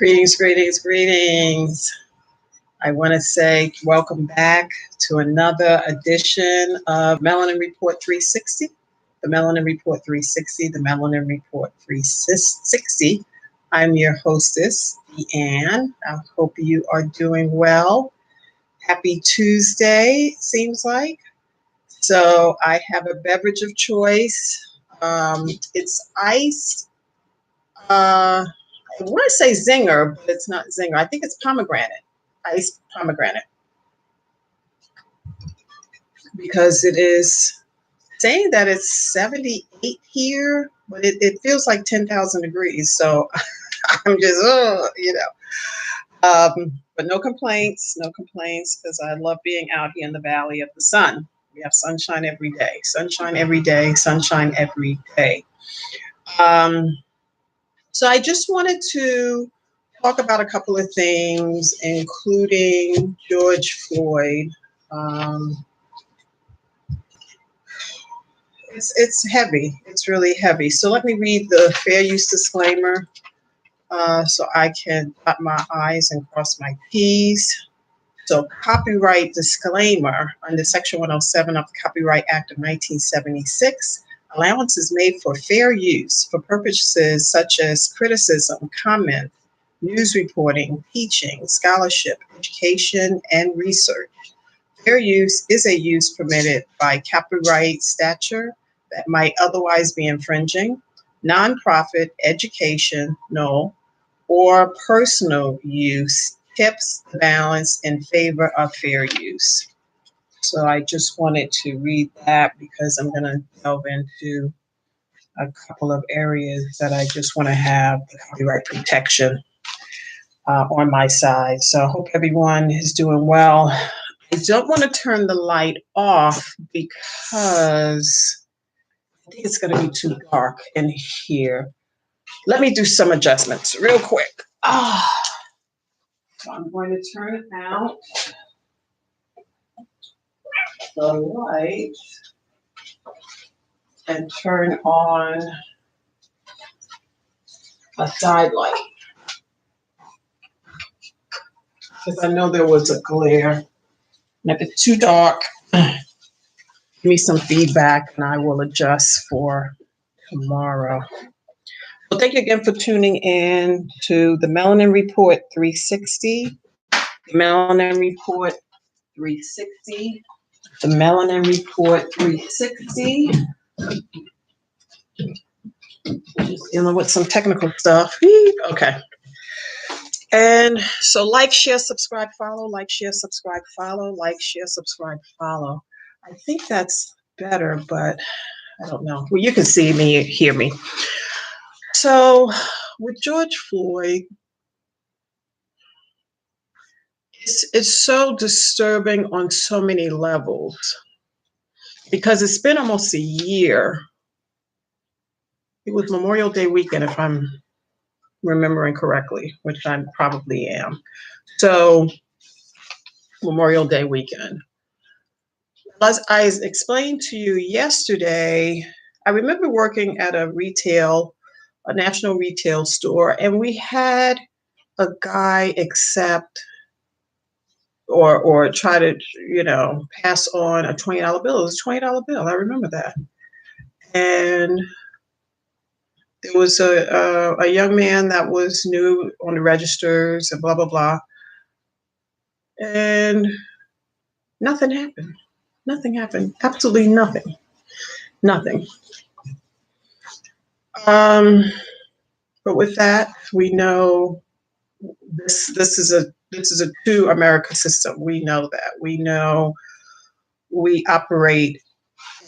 Greetings, greetings, greetings. I want to say welcome back to another edition of Melanin Report 360. The Melanin Report 360, the Melanin Report 360. I'm your hostess, Deanne. I hope you are doing well. Happy Tuesday, it seems like. So I have a beverage of choice. It's iced. I want to say zinger, but it's not zinger. I think it's pomegranate, iced pomegranate, because it is saying that it's 78 here, but it feels like 10,000 degrees. So I'm just, but no complaints, because I love being out here in the Valley of the Sun. We have sunshine every day, sunshine every day, sunshine every day. So I just wanted to talk about a couple of things, including George Floyd. It's heavy. It's really heavy. So let me read the fair use disclaimer so I can dot my I's and cross my T's. So copyright disclaimer under Section 107 of the Copyright Act of 1976. Allowance is made for fair use for purposes such as criticism, comment, news reporting, teaching, scholarship, education, and research. Fair use is a use permitted by copyright statute that might otherwise be infringing. Nonprofit, educational, or personal use tips the balance in favor of fair use. So I just wanted to read that because I'm going to delve into a couple of areas that I just want to have the copyright protection on my side. So I hope everyone is doing well. I don't want to turn the light off because I think it's going to be too dark in here. Let me do some adjustments real quick. So I'm going to turn out the light and turn on a side light, because I know there was a glare. And if it's too dark, give me some feedback and I will adjust for tomorrow. Well, thank you again for tuning in to the Melanin Report 360. The Melanin Report 360. The Melanin Report 360. Just dealing with some technical stuff. Okay. And so like, share, subscribe, follow, like, share, subscribe, follow, like, share, subscribe, follow. I think that's better, but I don't know. Well, you can see me, hear me. So with George Floyd, it's so disturbing on so many levels, because it's been almost a year. It was Memorial Day weekend, if I'm remembering correctly, which I probably am. So Memorial Day weekend. As I explained to you yesterday, I remember working at a national retail store, and we had a guy accept or try to, pass on a $20 bill. It was a $20 bill. I remember that. And there was a young man that was new on the registers and blah, blah, blah. And nothing happened. Nothing happened. Absolutely nothing. Nothing. But with that, we know this is a two America system. We know that. We know we operate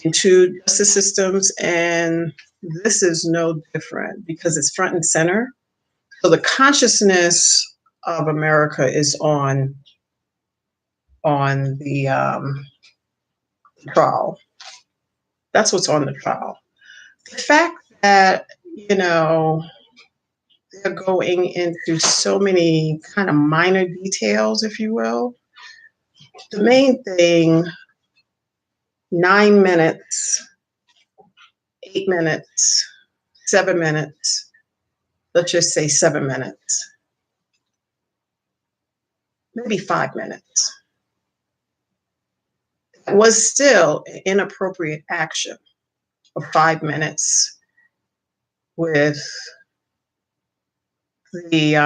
in two justice systems, and this is no different because it's front and center. So the consciousness of America is on the trial. That's what's on the trial. The fact that, they're going into so many kind of minor details, if you will. The main thing, 9 minutes, 8 minutes, 7 minutes, let's just say 7 minutes. maybe 5 minutes. It was still an inappropriate action of 5 minutes with the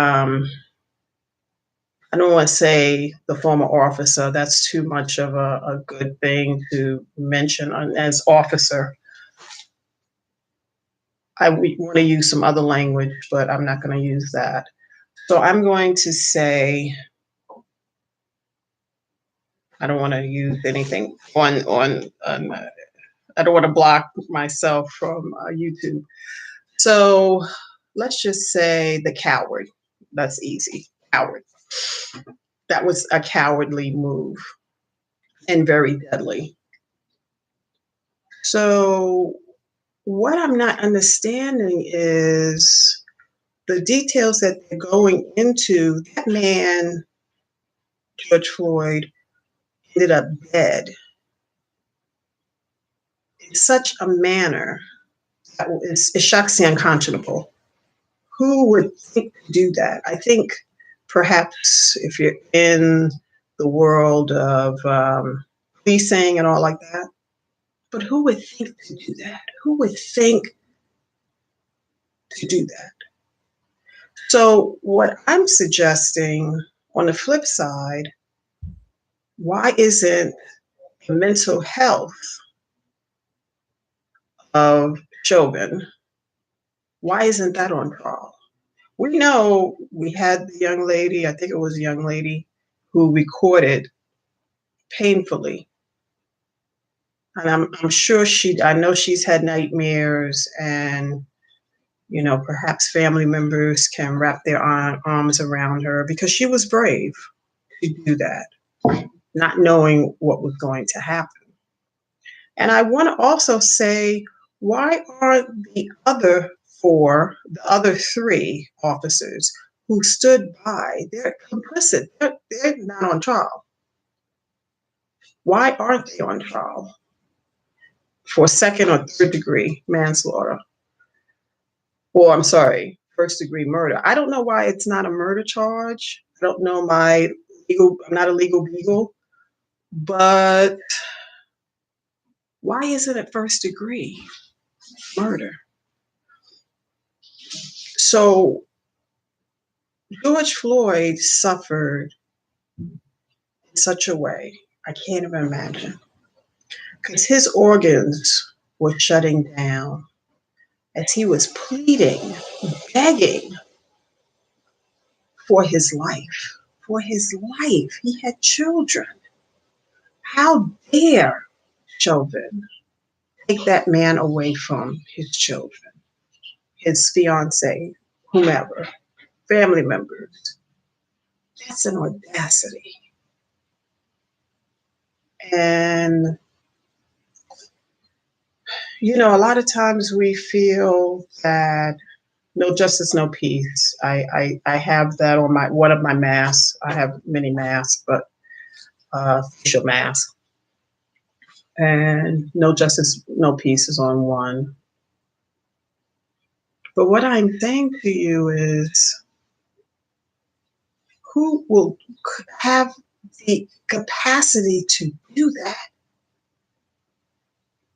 I don't want to say the former officer. That's too much of a good thing to mention as officer. I want to use some other language, but I'm not going to use that. So I'm going to say I don't want to use anything on I don't want to block myself from YouTube. So let's just say the coward. That's easy. Coward. That was a cowardly move and very deadly. So what I'm not understanding is the details that they're going into. That man, George Floyd, ended up dead in such a manner that it shocks the unconscionable. Who would think to do that? I think perhaps if you're in the world of policing and all like that, but who would think to do that? Who would think to do that? So, what I'm suggesting on the flip side, why isn't the mental health of Chauvin, why isn't that on trial? We know we had the young lady, I think it was a young lady, who recorded painfully. And I'm sure I know she's had nightmares, and, perhaps family members can wrap their arms around her because she was brave to do that, not knowing what was going to happen. And I want to also say, why aren't the other three officers who stood by, they're complicit, they're not on trial. Why aren't they on trial for second or third degree manslaughter? Or I'm sorry, first degree murder. I don't know why it's not a murder charge. I don't know I'm not a legal beagle, but why isn't it first degree murder? So George Floyd suffered in such a way, I can't even imagine, because his organs were shutting down as he was pleading, begging for his life. For his life. He had children. How dare Chauvin take that man away from his children, his fiance, whomever, family members? That's an audacity. And, a lot of times we feel that no justice, no peace. I have that on one of my masks. I have many masks, but facial mask. And no justice, no peace is on one. But what I'm saying to you is, who will have the capacity to do that?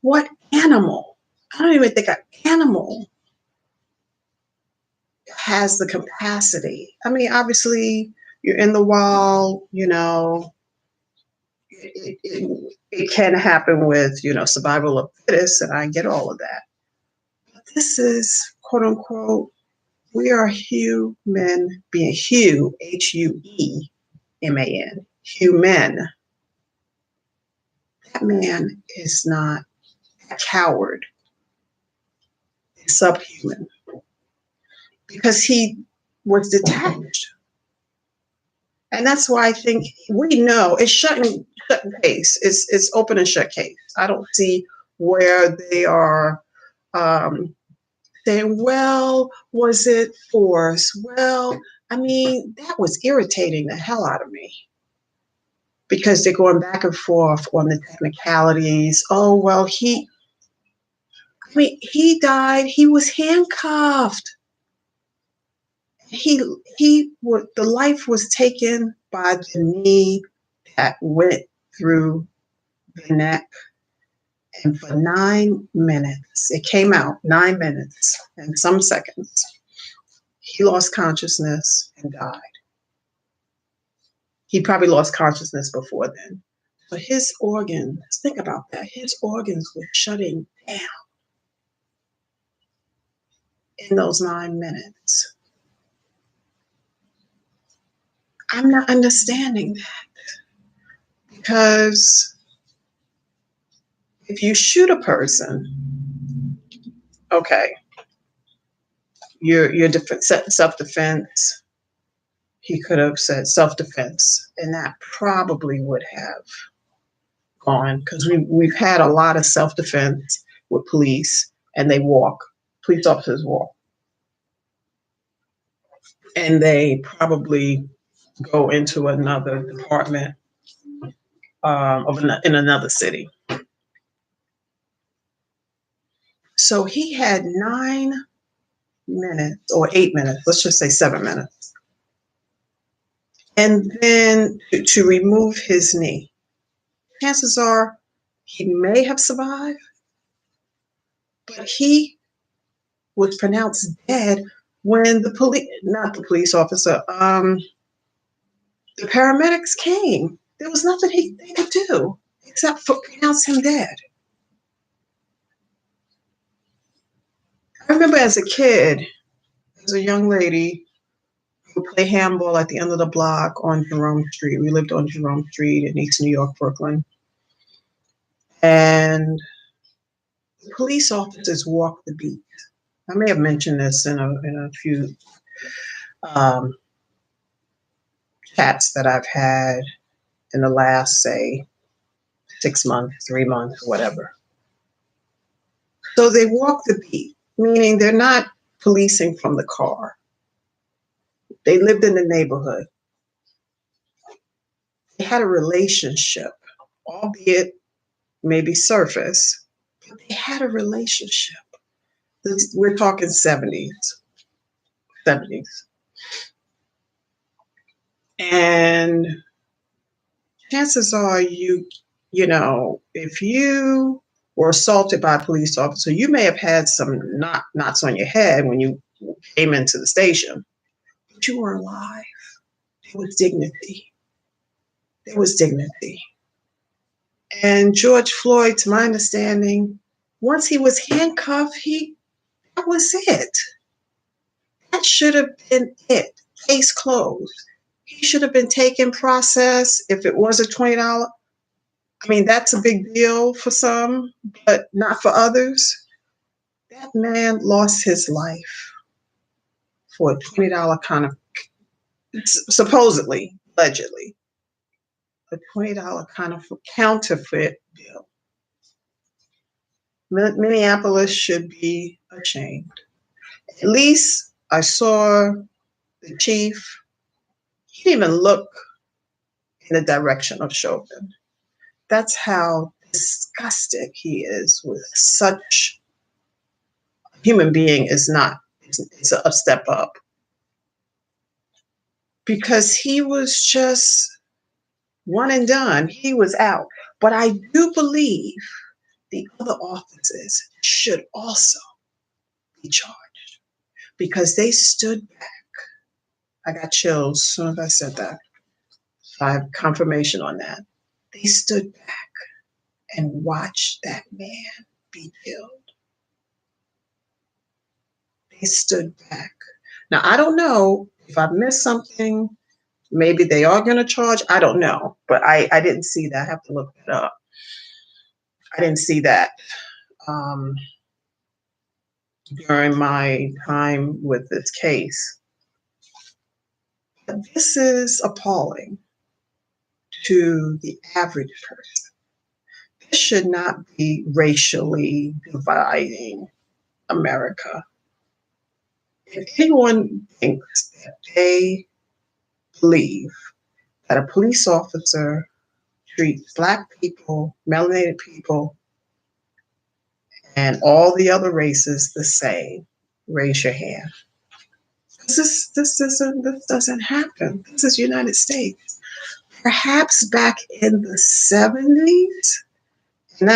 What animal? I don't even think an animal has the capacity. I mean, obviously, you're in the wild, it can happen with, survival of the fittest, and I get all of that. But this is, quote unquote, we are human being. Hueman, human. That man is not a coward, he's subhuman, because he was detached. And that's why I think we know it's shut case. It's open and shut case. I don't see where they are saying, well, was it force? Well, I mean, that was irritating the hell out of me, because they're going back and forth on the technicalities. Oh, well, he died. He was handcuffed. He the life was taken by the knee that went through the neck, and for 9 minutes, it came out 9 minutes and some seconds. He lost consciousness and died. He probably lost consciousness before then. But his organs, think about that, his organs were shutting down in those 9 minutes. I'm not understanding that because if you shoot a person, okay, you're self-defense. He could have said self-defense, and that probably would have gone because we've had a lot of self-defense with police, and they walk. Police officers walk, and they probably go into another department in another city. So he had 9 minutes or 8 minutes, let's just say 7 minutes. And then to remove his knee. Chances are he may have survived, but he was pronounced dead when not the police officer, the paramedics came. There was nothing they could do except for pronounce him dead. I remember as a kid, as a young lady, we would play handball at the end of the block on Jerome Street. We lived on Jerome Street in East New York, Brooklyn. And the police officers walked the beat. I may have mentioned this in a few chats that I've had in the last, say, 6 months, 3 months, whatever. So they walk the beat, meaning they're not policing from the car. They lived in the neighborhood. They had a relationship, albeit maybe surface, but they had a relationship. We're talking 70s. And chances are you know, if you were assaulted by a police officer, you may have had some knots on your head when you came into the station, but you were alive. There was dignity. There was dignity. And George Floyd, to my understanding, once he was handcuffed, that was it. That should have been it. Case closed. He should have been taken, processed. If it was a $20, I mean, that's a big deal for some, but not for others. That man lost his life for a $20 kind of, supposedly, allegedly, a $20 kind of counterfeit bill. Minneapolis should be ashamed. At least I saw the chief. He didn't even look in the direction of Chauvin. That's how disgusted he is with such a human being. Is not. It's a step up because he was just one and done. He was out. But I do believe the other officers should also be charged because they stood back. I got chills as soon as I said that. I have confirmation on that. They stood back and watched that man be killed. They stood back. Now, I don't know if I missed something. Maybe they are going to charge. I don't know. But I didn't see that. I have to look it up. I didn't see that during my time with this case. But this is appalling to the average person. This should not be racially dividing America. If anyone thinks that they believe that a police officer treats Black people, melanated people, and all the other races the same, raise your hand. This doesn't happen. This is United States. Perhaps back in the 70s, and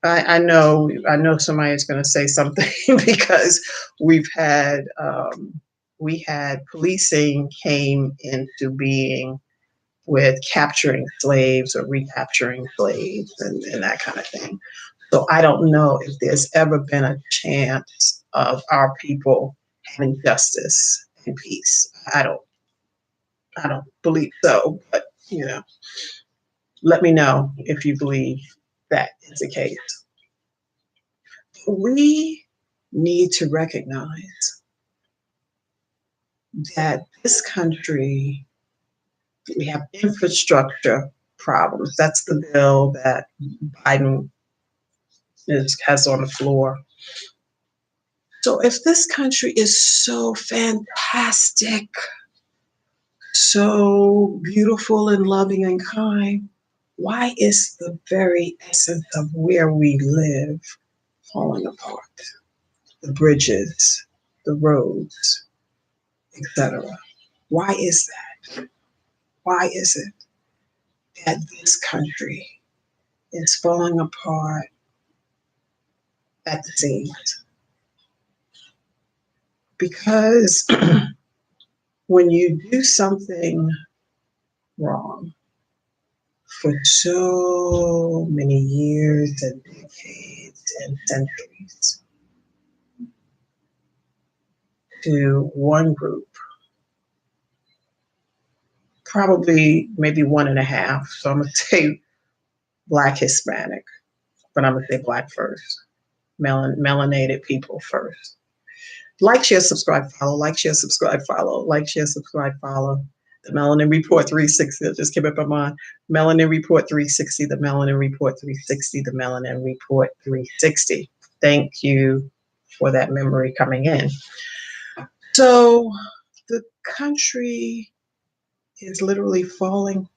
I know somebody is going to say something because we've had we had policing came into being with capturing slaves or recapturing slaves and that kind of thing. So I don't know if there's ever been a chance of our people having justice and peace. I don't believe so, but you know, let me know if you believe that is the case. We need to recognize that this country, we have infrastructure problems. That's the bill that Biden has on the floor. So if this country is so fantastic, so beautiful and loving and kind, why is the very essence of where we live falling apart? The bridges, the roads, etc. Why is that? Why is it that this country is falling apart at the seams? Because when you do something wrong for so many years and decades and centuries to one group, probably maybe one and a half. So I'm going to say Black Hispanic, but I'm going to say Black first, melanated people first. Like, share, subscribe, follow, like, share, subscribe, follow, like, share, subscribe, follow. The Melanin Report 360, that just came up on my Melanin Report 360, the Melanin Report 360, the Melanin Report 360. Thank you for that memory coming in. So the country is literally falling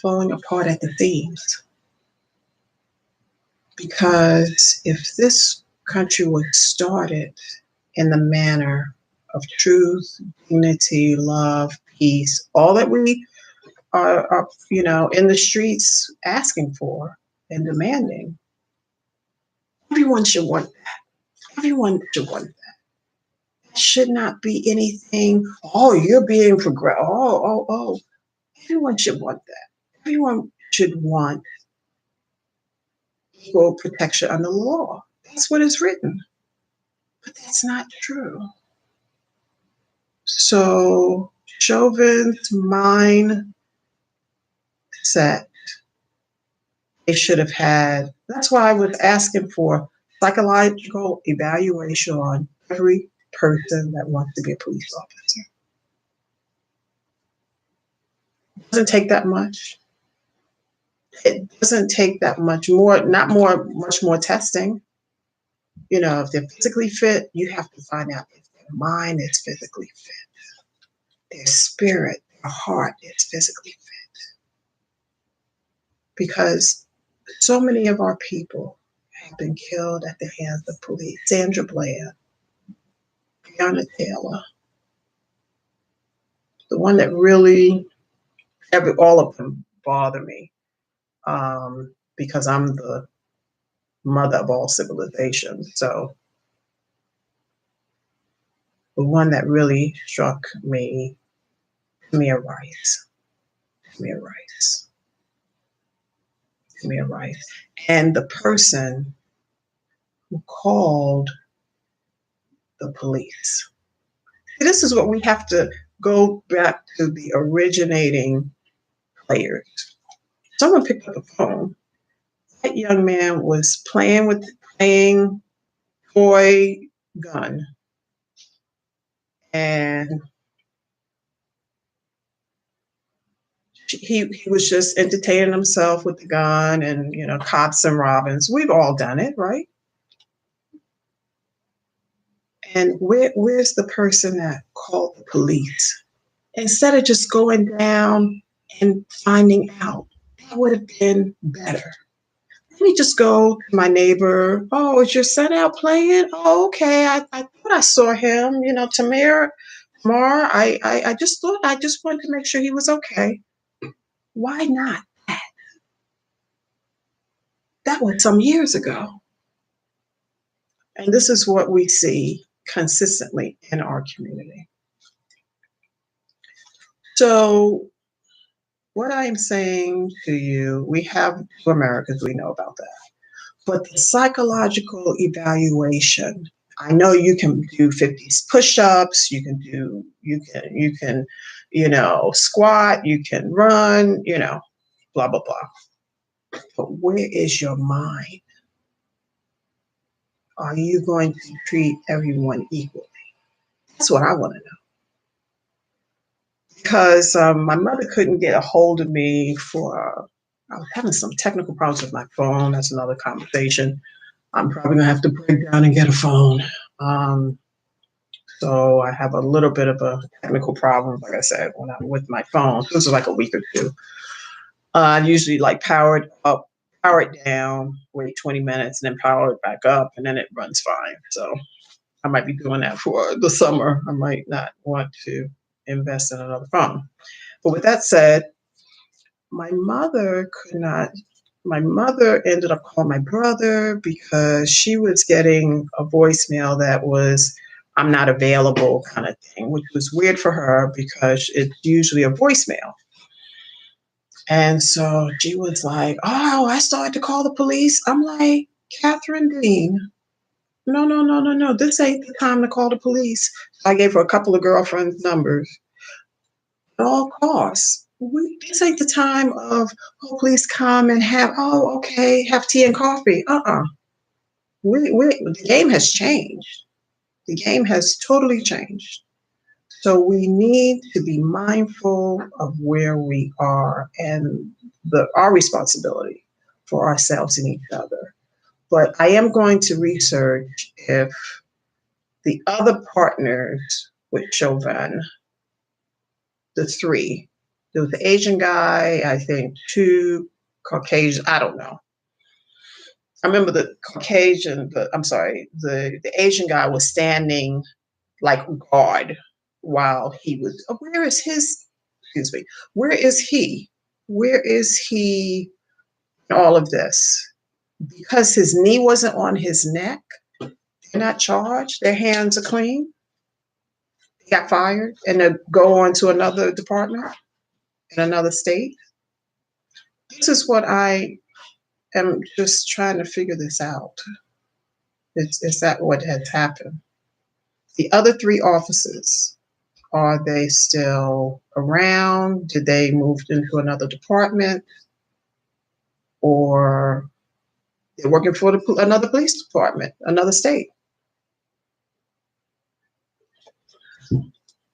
apart at the seams. Because if this country was started in the manner of truth, dignity, love, peace, all that we are in the streets asking for and demanding, everyone should want that. Everyone should want that. It should not be anything, oh, you're being progressive. Oh. Everyone should want that. Everyone should want equal protection under the law. That's what is written. But that's not true. So Chauvin's mindset, they should have had. That's why I was asking for psychological evaluation on every person that wants to be a police officer. It doesn't take that much. It doesn't take that much more, much more testing. You know, if they're physically fit, you have to find out if their mind is physically fit, their spirit, their heart is physically fit. Because so many of our people have been killed at the hands of police. Sandra Bland, Breonna Taylor, the one that really, all of them bother me because I'm the mother of all civilization. So the one that really struck me, Tamir Rice, Tamir Rice, Tamir Rice, and the person who called the police. This is what we have to go back to, the originating players. Someone picked up the phone. That young man was playing toy gun, and he was just entertaining himself with the gun and cops and robins. We've all done it, right? And where's the person that called the police? Instead of just going down and finding out, that would have been better. me just go to my neighbor. Oh, is your son out playing? Oh, okay. I thought I saw him. Tamar, I just thought, I just wanted to make sure he was okay. Why not? That was some years ago. And this is what we see consistently in our community. So, what I'm saying to you, we have two Americas, we know about that. But the psychological evaluation, I know you can do 50 push-ups, you can squat, you can run, blah, blah, blah. But where is your mind? Are you going to treat everyone equally? That's what I want to know. Because my mother couldn't get a hold of me I was having some technical problems with my phone. That's another conversation. I'm probably gonna have to break down and get a phone. Um, so I have a little bit of a technical problem, like I said, when I'm with my phone. This was like a week or two. I usually like power it up, power it down, wait 20 minutes, and then power it back up, and then it runs fine. So I might be doing that for the summer. I might not want to invest in another phone. But with that said, my mother could not. My mother ended up calling my brother because she was getting a voicemail that was, "I'm not available," kind of thing, which was weird for her because it's usually a voicemail. And so she was like, "Oh, I started to call the police." I'm like, "Catherine Dean, no, no, no, no, no. This ain't the time to call the police." So I gave her a couple of girlfriends' numbers at all costs. This ain't the time of, "Oh, please come and have tea and coffee." The game has changed. The game has totally changed. So we need to be mindful of where we are and our responsibility for ourselves and each other. But I am going to research if the other partners with Chauvin, the three, there was the Asian guy, I think two Caucasian, I don't know. I remember the Asian guy was standing like guard while he was, excuse me, where is he? Where is he in all of this? Because his knee wasn't on his neck, they're not charged, their hands are clean. He got fired and to go on to another department in another state. This is what I am just trying to figure this out. Is that what has happened? The other three officers, are they still around? Did they move into another department? Or they're working for another police department, another state?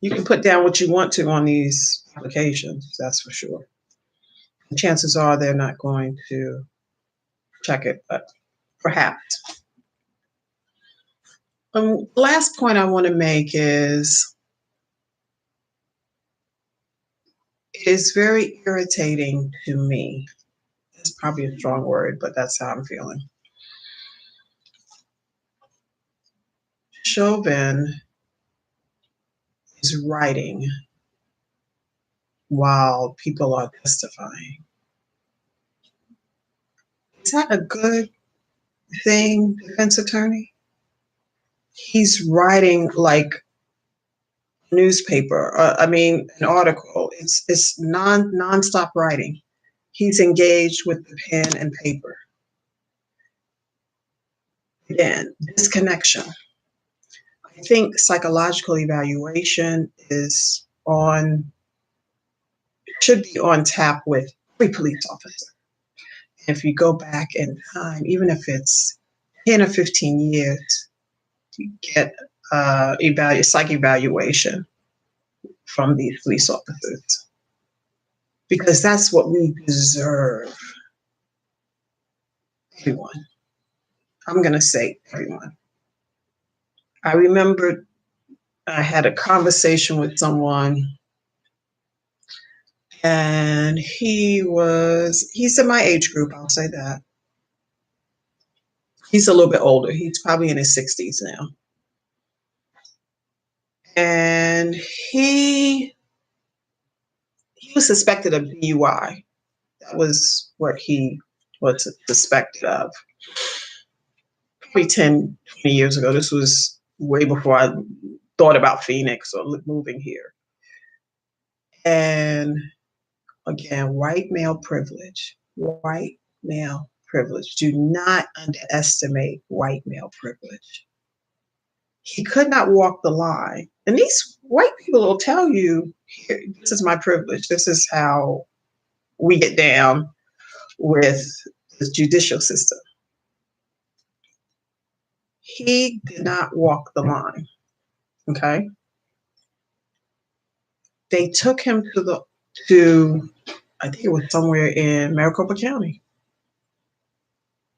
You can put down what you want to on these applications, that's for sure. And chances are they're not going to check it, but perhaps. Last point I want to make is it is very irritating to me. It's probably a strong word, but that's how I'm feeling. Chauvin is writing while people are testifying. Is that a good thing, defense attorney? He's writing like newspaper. An article. It's nonstop writing. He's engaged with the pen and paper. Again, disconnection. I think psychological evaluation should be on tap with every police officer. If you go back in time, even if it's 10 or 15 years, you get psych evaluation from these police officers because that's what we deserve. Everyone. I'm going to say everyone. I remember I had a conversation with someone and he's in my age group, I'll say that. He's a little bit older. He's probably in his 60s now. And he was suspected of DUI. That was what he was suspected of. Probably 10, 20 years ago. This was way before I thought about Phoenix or moving here. And again, white male privilege. White male privilege. Do not underestimate white male privilege. He could not walk the line. And these white people will tell you, here, this is my privilege. This is how we get down with the judicial system. He did not walk the line. Okay. They took him to I think it was somewhere in Maricopa County.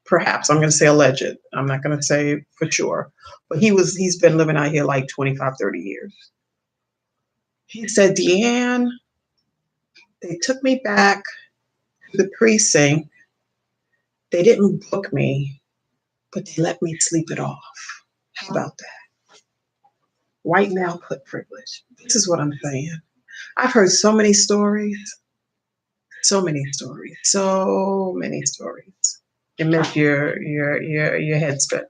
Perhaps I'm going to say alleged. I'm not going to say for sure, but he's been living out here like 25, 30 years. He said, Deanne, they took me back to the precinct. They didn't book me, but they let me sleep it off. How about that? White male privilege. This is what I'm saying. I've heard so many stories, so many stories, so many stories. It makes your head spin.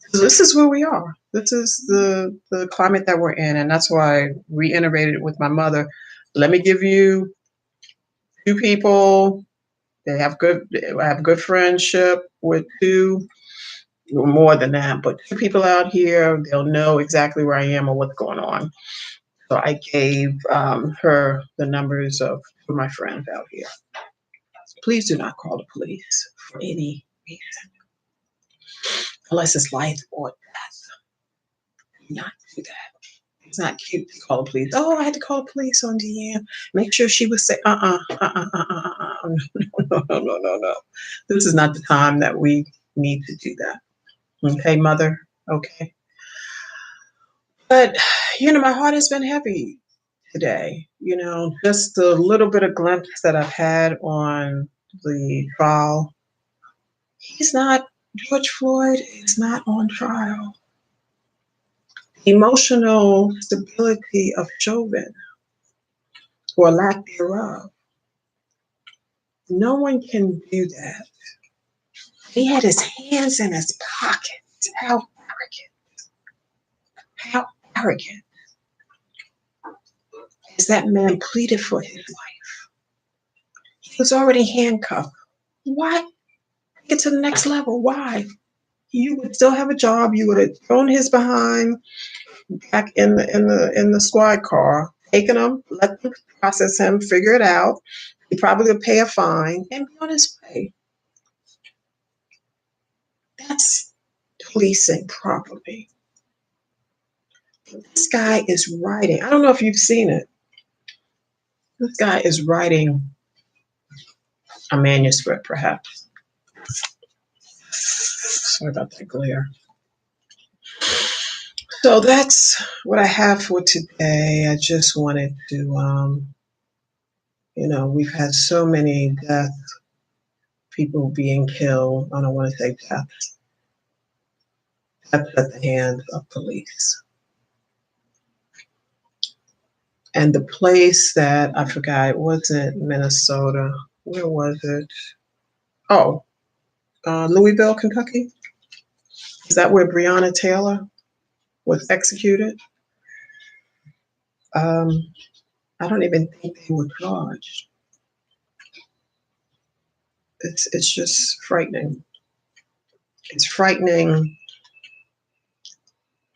So this is where we are. This is the climate that we're in, and that's why I reiterated with my mother. Let me give you two people. They have good friendship with two, more than that, but two people out here. They'll know exactly where I am or what's going on. So I gave her the numbers of my friends out here. Please do not call the police for any reason, unless it's life or death. Do not do that. It's not cute to call the police. Oh, I had to call the police on Deanne. Make sure she was safe. No. This is not the time that we need to do that. Okay, mother. Okay. But, my heart has been heavy today. Just a little bit of glimpse that I've had on the trial. George Floyd is not on trial. Emotional stability of Chauvin, or lack thereof. No one can do that. He had his hands in his pockets. How arrogant. How arrogant. As that man pleaded for his life. He was already handcuffed. Why get to the next level? Why? You would still have a job. You would have thrown his behind back in the squad car, taken him, let them process him, figure it out. He probably would pay a fine and be on his way. That's policing properly. This guy is writing. I don't know if you've seen it. This guy is writing a manuscript, perhaps. Sorry about that glare. So that's what I have for today. I just wanted to, we've had so many deaths, people being killed. I don't want to say deaths. Deaths at the hands of police. And the place that I forgot, it wasn't Minnesota. Where was it? Oh, Louisville, Kentucky. Is that where Breonna Taylor was executed? I don't even think they were charged. It's just frightening. It's frightening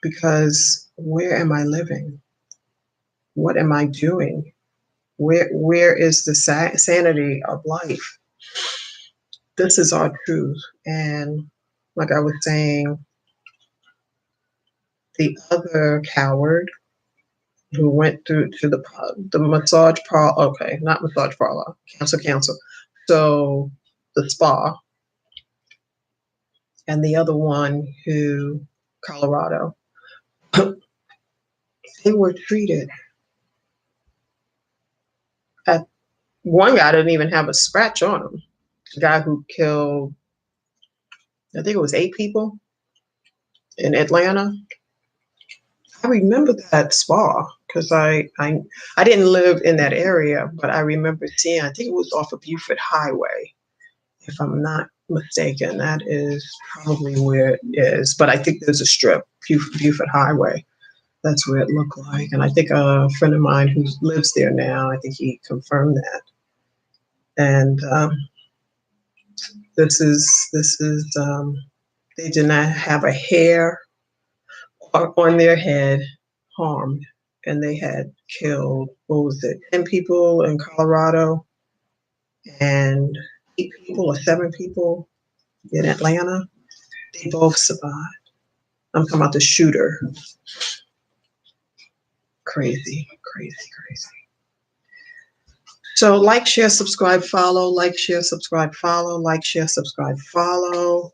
because where am I living? What am I doing? Where is the sanity of life? This is our truth. And like I was saying, the other coward who went through to the massage parlor, okay, not massage parlor, cancel. So the spa, and the other one who, Colorado, they were treated. One guy didn't even have a scratch on him. The guy who killed I think it was 8 people in Atlanta. I remember that spa because I didn't live in that area, but I remember seeing, I think it was off of Beaufort Highway, if I'm not mistaken. That is probably where it is. But I think there's a strip, Beaufort Highway. That's where it looked like. And I think a friend of mine who lives there now, I think he confirmed that. And they did not have a hair on their head harmed. And they had killed, what was it, 10 people in Colorado and 8 people or 7 people in Atlanta. They both survived. I'm talking about the shooter. Crazy, crazy, crazy. So like, share, subscribe, follow, like, share, subscribe, follow, like, share, subscribe, follow.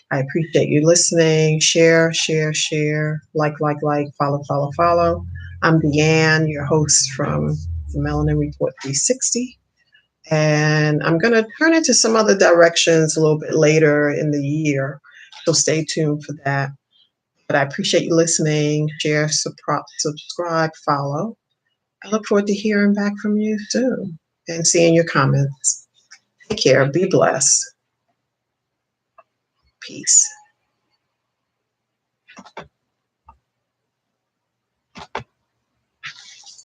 I appreciate you listening. Share, share, share, like, follow, follow, follow. I'm Deanne, your host from the Melanin Report 360. And I'm going to turn into some other directions a little bit later in the year. So stay tuned for that. But I appreciate you listening. Share, subscribe, follow. I look forward to hearing back from you soon and seeing your comments. Take care. Be blessed. Peace.